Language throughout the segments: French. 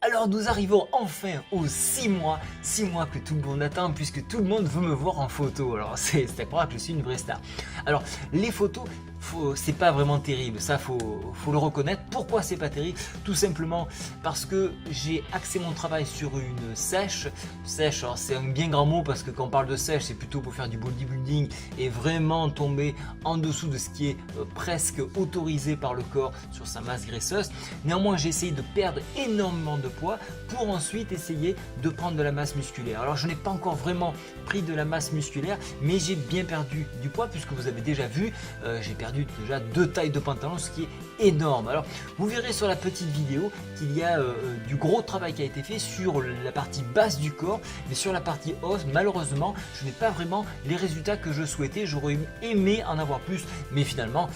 Alors nous arrivons enfin aux 6 mois que tout le monde attend puisque tout le monde veut me voir en photo. Alors c'est incroyable, je suis une vraie star. Alors les photos, c'est pas vraiment terrible, ça faut le reconnaître. Pourquoi c'est pas terrible? Tout simplement parce que j'ai axé mon travail sur une sèche. Sèche, alors c'est un bien grand mot parce que quand on parle de sèche, c'est plutôt pour faire du bodybuilding et vraiment tomber en dessous de ce qui est presque autorisé par le corps sur sa masse graisseuse. Néanmoins, j'ai essayé de perdre énormément de poids pour ensuite essayer de prendre de la masse musculaire. Alors je n'ai pas encore vraiment pris de la masse musculaire, mais j'ai bien perdu du poids puisque vous avez déjà vu, j'ai perdu déjà 2 tailles de pantalon, ce qui est énorme. Alors vous verrez sur la petite vidéo qu'il y a du gros travail qui a été fait sur la partie basse du corps, mais sur la partie hausse, malheureusement, je n'ai pas vraiment les résultats que je souhaitais. J'aurais aimé en avoir plus, mais finalement,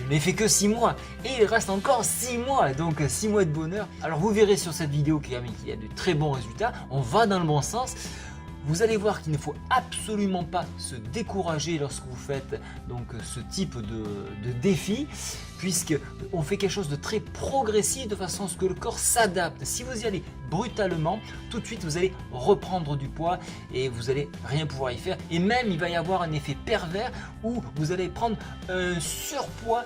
je n'ai fait que 6 mois et il reste encore 6 mois, donc 6 mois de bonheur. Alors vous verrez sur cette vidéo qu'il y a de très bons résultats, on va dans le bon sens. Vous allez voir qu'il ne faut absolument pas se décourager lorsque vous faites donc ce type de défi, puisque on fait quelque chose de très progressif de façon à ce que le corps s'adapte. Si vous y allez brutalement, tout de suite vous allez reprendre du poids et vous allez rien pouvoir y faire, et même il va y avoir un effet pervers où vous allez prendre un surpoids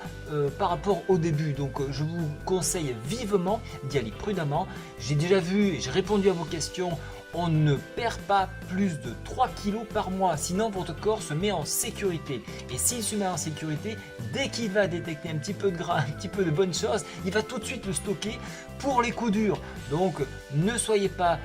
par rapport au début. Donc je vous conseille vivement d'y aller prudemment. J'ai déjà vu, j'ai répondu à vos questions. On ne perd pas plus de 3 kg par mois, sinon votre corps se met en sécurité. Et s'il se met en sécurité, dès qu'il va détecter un petit peu de gras, un petit peu de bonnes choses, il va tout de suite le stocker pour les coups durs. Donc ne soyez pas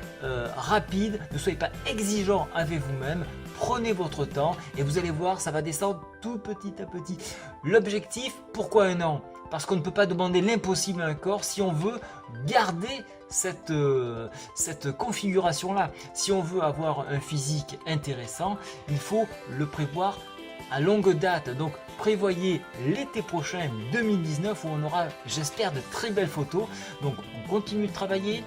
rapide, ne soyez pas exigeant avec vous-même. Prenez votre temps et vous allez voir, ça va descendre tout petit à petit. L'objectif, pourquoi un an? Parce qu'on ne peut pas demander l'impossible à un corps si on veut garder cette configuration-là. Si on veut avoir un physique intéressant, il faut le prévoir à longue date. Donc prévoyez l'été prochain 2019 où on aura, j'espère, de très belles photos. Donc on continue de travailler.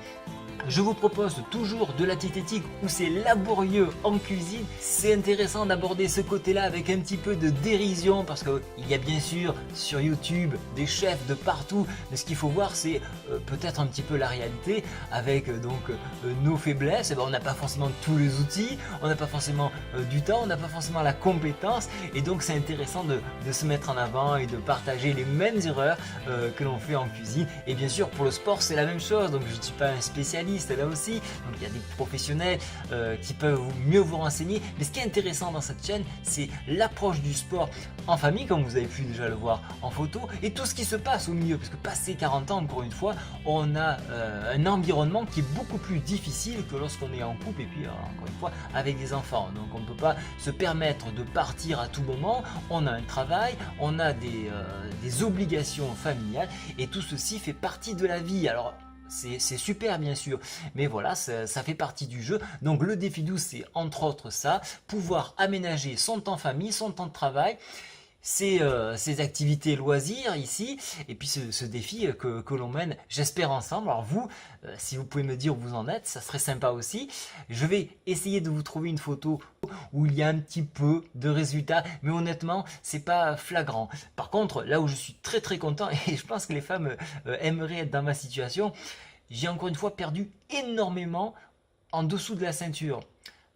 Je vous propose toujours de la diététique où c'est laborieux en cuisine. C'est intéressant d'aborder ce côté-là avec un petit peu de dérision parce qu'il y a bien sûr sur YouTube des chefs de partout. Mais ce qu'il faut voir, c'est peut-être un petit peu la réalité avec nos faiblesses. Et ben, on n'a pas forcément tous les outils, on n'a pas forcément du temps, on n'a pas forcément la compétence. Et donc c'est intéressant de se mettre en avant et de partager les mêmes erreurs que l'on fait en cuisine. Et bien sûr pour le sport c'est la même chose. Donc je ne suis pas un spécialiste là aussi, donc il y a des professionnels qui peuvent mieux vous renseigner, mais ce qui est intéressant dans cette chaîne, c'est l'approche du sport en famille, comme vous avez pu déjà le voir en photo, et tout ce qui se passe au milieu, parce que passé 40 ans, encore une fois, on a un environnement qui est beaucoup plus difficile que lorsqu'on est en couple, et puis encore une fois, avec des enfants. Donc on ne peut pas se permettre de partir à tout moment, on a un travail, on a des obligations familiales, et tout ceci fait partie de la vie. Alors c'est super bien sûr, mais voilà, ça fait partie du jeu. Donc le défi 12, c'est entre autres ça, pouvoir aménager son temps famille, son temps de travail, ses activités loisirs ici, et puis ce défi que l'on mène, j'espère ensemble. Alors vous, si vous pouvez me dire où vous en êtes, ça serait sympa aussi. Je vais essayer de vous trouver une photo où il y a un petit peu de résultats, mais honnêtement, c'est pas flagrant. Par contre, là où je suis très très content, et je pense que les femmes aimeraient être dans ma situation, j'ai encore une fois perdu énormément en dessous de la ceinture.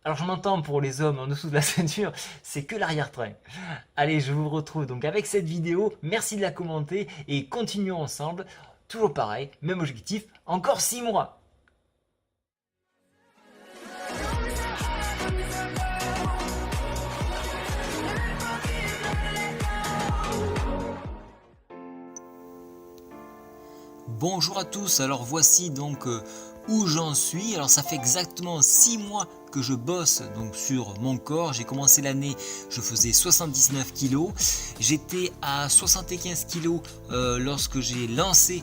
Alors je m'entends pour les hommes en dessous de la ceinture, c'est que l'arrière-train. Allez, je vous retrouve donc avec cette vidéo, merci de la commenter et continuons ensemble. Toujours pareil, même objectif, encore 6 mois. Bonjour à tous, alors voici donc où j'en suis. Alors ça fait exactement 6 mois que je bosse donc sur mon corps. J'ai commencé l'année, je faisais 79 kg. J'étais à 75 kg lorsque j'ai lancé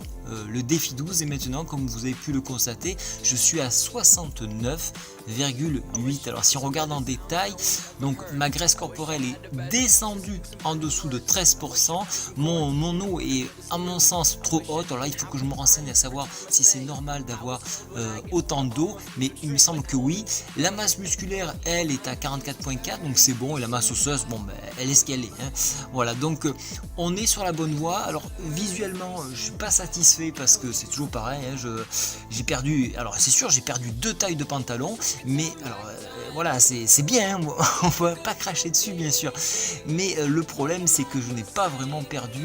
le défi 12 et maintenant, comme vous avez pu le constater, je suis à 69,8. Alors si on regarde en détail, donc ma graisse corporelle est descendue en dessous de 13%. Mon eau est à mon sens trop haute. Alors là il faut que je me renseigne à savoir si c'est normal d'avoir autant d'eau, mais il me semble que oui. La masse musculaire, elle est à 44,4, donc c'est bon, et la masse osseuse, bon, ben, elle est ce qu'elle est. Hein. Voilà, donc on est sur la bonne voie. Alors visuellement, je suis pas satisfait parce que c'est toujours pareil. Hein, j'ai perdu, alors c'est sûr, j'ai perdu 2 tailles de pantalon, mais alors voilà, c'est bien. Hein, on va pas cracher dessus, bien sûr. Mais le problème, c'est que je n'ai pas vraiment perdu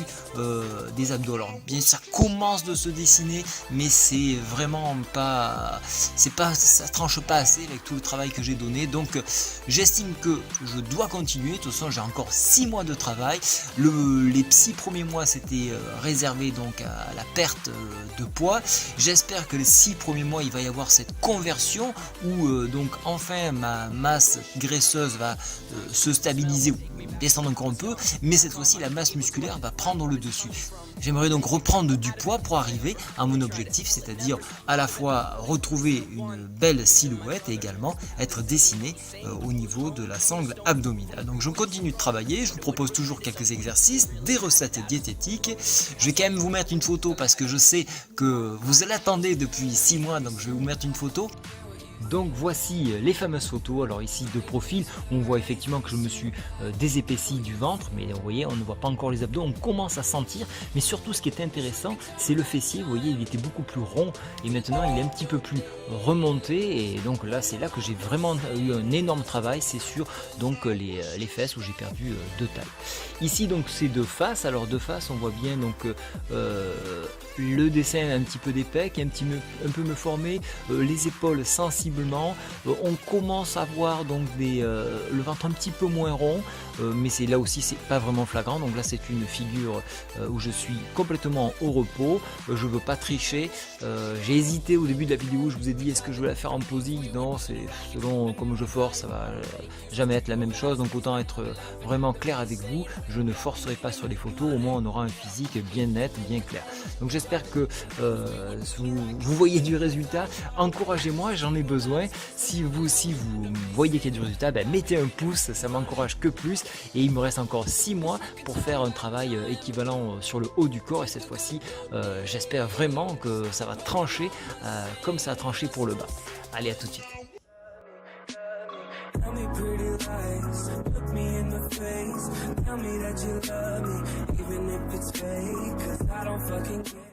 des abdos. Alors bien sûr, ça commence de se dessiner, mais c'est vraiment pas, ça tranche pas assez avec tout le travail que j'ai donné. Donc j'estime que je dois continuer. De toute façon, j'ai encore 6 mois de travail. Les 6 premiers mois, c'était réservé donc à la perte de poids. J'espère que les 6 premiers mois, il va y avoir cette conversion où donc enfin ma masse graisseuse va se stabiliser ou descendre encore un peu, mais cette fois-ci la masse musculaire va prendre le dessus. J'aimerais donc reprendre du poids pour arriver à mon objectif, c'est-à-dire à la fois retrouver une belle silhouette et également être dessiné au niveau de la sangle abdominale. Donc je continue de travailler, je vous propose toujours quelques exercices, des recettes diététiques. Je vais quand même vous mettre une photo parce que je sais que vous l'attendez depuis 6 mois, donc je vais vous mettre une photo. Donc voici les fameuses photos. Alors ici de profil, on voit effectivement que je me suis désépaissi du ventre, mais vous voyez, on ne voit pas encore les abdos, on commence à sentir. Mais surtout ce qui est intéressant, c'est le fessier. Vous voyez, il était beaucoup plus rond et maintenant il est un petit peu plus remonté. Et donc là, c'est là que j'ai vraiment eu un énorme travail, c'est sur donc les fesses où j'ai perdu 2 tailles. Ici donc c'est de face. Alors de face, on voit bien donc le dessin un petit peu des pecs, un peu me former, les épaules sensiblement. On commence à voir donc le ventre un petit peu moins rond, mais c'est là aussi c'est pas vraiment flagrant. Donc là c'est une figure où je suis complètement au repos, je veux pas tricher. J'ai hésité au début de la vidéo, je vous ai dit est-ce que je veux la faire en posing. Non, c'est selon comme je force, ça va jamais être la même chose, donc autant être vraiment clair avec vous. Je ne forcerai pas sur les photos, au moins on aura un physique bien net, bien clair. Donc j'espère que vous voyez du résultat. Encouragez-moi, j'en ai besoin. Si vous aussi vous voyez qu'il y a du résultat, ben mettez un pouce, ça m'encourage que plus. Et il me reste encore 6 mois pour faire un travail équivalent sur le haut du corps. Et cette fois-ci, j'espère vraiment que ça va trancher comme ça a tranché pour le bas. Allez, à tout de suite. Tell me pretty lies, look me in the face, tell me that you love me, even if it's fake, 'cause I don't fucking care.